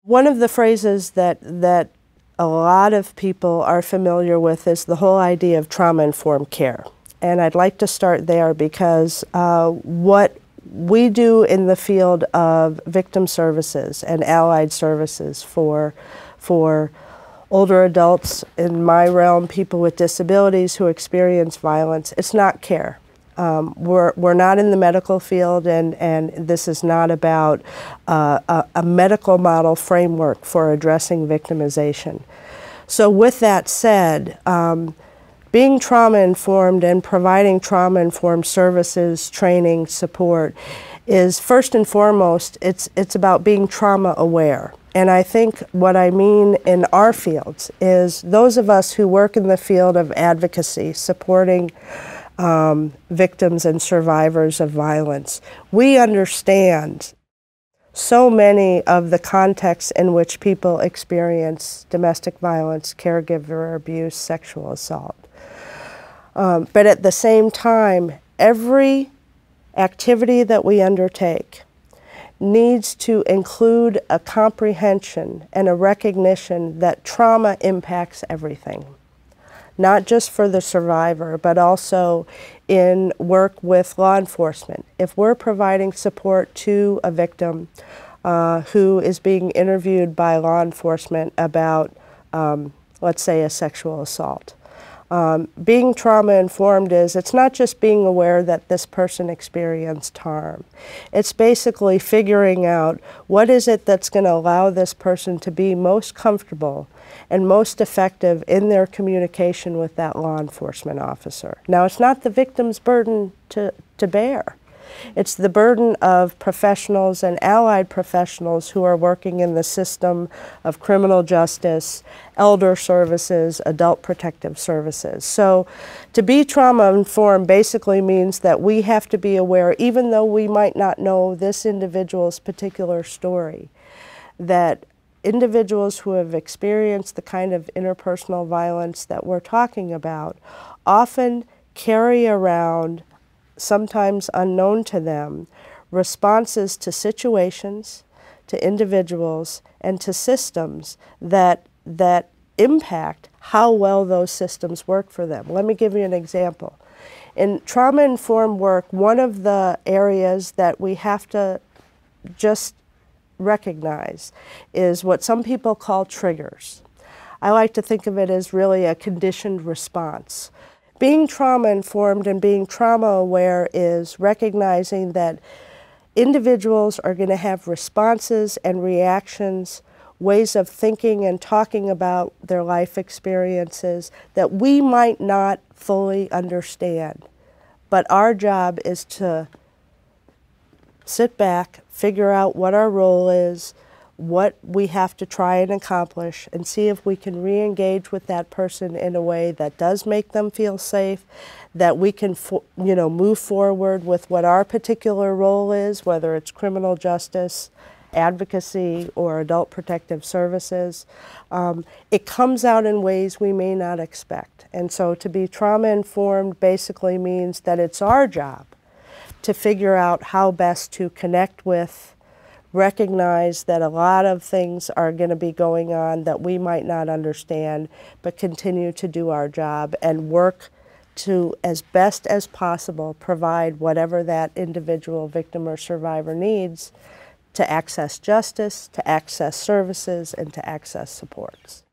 One of the phrases that a lot of people are familiar with is the whole idea of trauma-informed care. And I'd like to start there because what we do in the field of victim services and allied services for older adults, in my realm, people with disabilities who experience violence, it's not care. We're not in the medical field, and this is not about a medical model framework for addressing victimization. So with that said, being trauma-informed and providing trauma-informed services, training, support is first and foremost, it's about being trauma-aware. And I think what I mean in our fields is those of us who work in the field of advocacy, supporting victims and survivors of violence, we understand so many of the contexts in which people experience domestic violence, caregiver abuse, sexual assault. But at the same time, every activity that we undertake needs to include a comprehension and a recognition that trauma impacts everything. Not just for the survivor, but also in work with law enforcement. If we're providing support to a victim who is being interviewed by law enforcement about, let's say, a sexual assault, being trauma-informed is, it's not just being aware that this person experienced harm. It's basically figuring out what is it that's going to allow this person to be most comfortable and most effective in their communication with that law enforcement officer. Now, it's not the victim's burden to bear. It's the burden of professionals and allied professionals who are working in the system of criminal justice, elder services, adult protective services. So to be trauma-informed basically means that we have to be aware, even though we might not know this individual's particular story, that individuals who have experienced the kind of interpersonal violence that we're talking about often carry around, sometimes unknown to them, responses to situations, to individuals, and to systems that impact how well those systems work for them. Let me give you an example. In trauma-informed work, one of the areas that we have to just recognize is what some people call triggers. I like to think of it as really a conditioned response. Being trauma-informed and being trauma-aware is recognizing that individuals are going to have responses and reactions, ways of thinking and talking about their life experiences that we might not fully understand. But our job is to sit back, figure out what our role is, what we have to try and accomplish, and see if we can re-engage with that person in a way that does make them feel safe, that we can move forward with what our particular role is, whether it's criminal justice, advocacy, or adult protective services. It comes out in ways we may not expect. And so to be trauma-informed basically means that it's our job to figure out how best to connect with, recognize that a lot of things are going to be going on that we might not understand, but continue to do our job and work to, as best as possible, provide whatever that individual victim or survivor needs to access justice, to access services, and to access supports.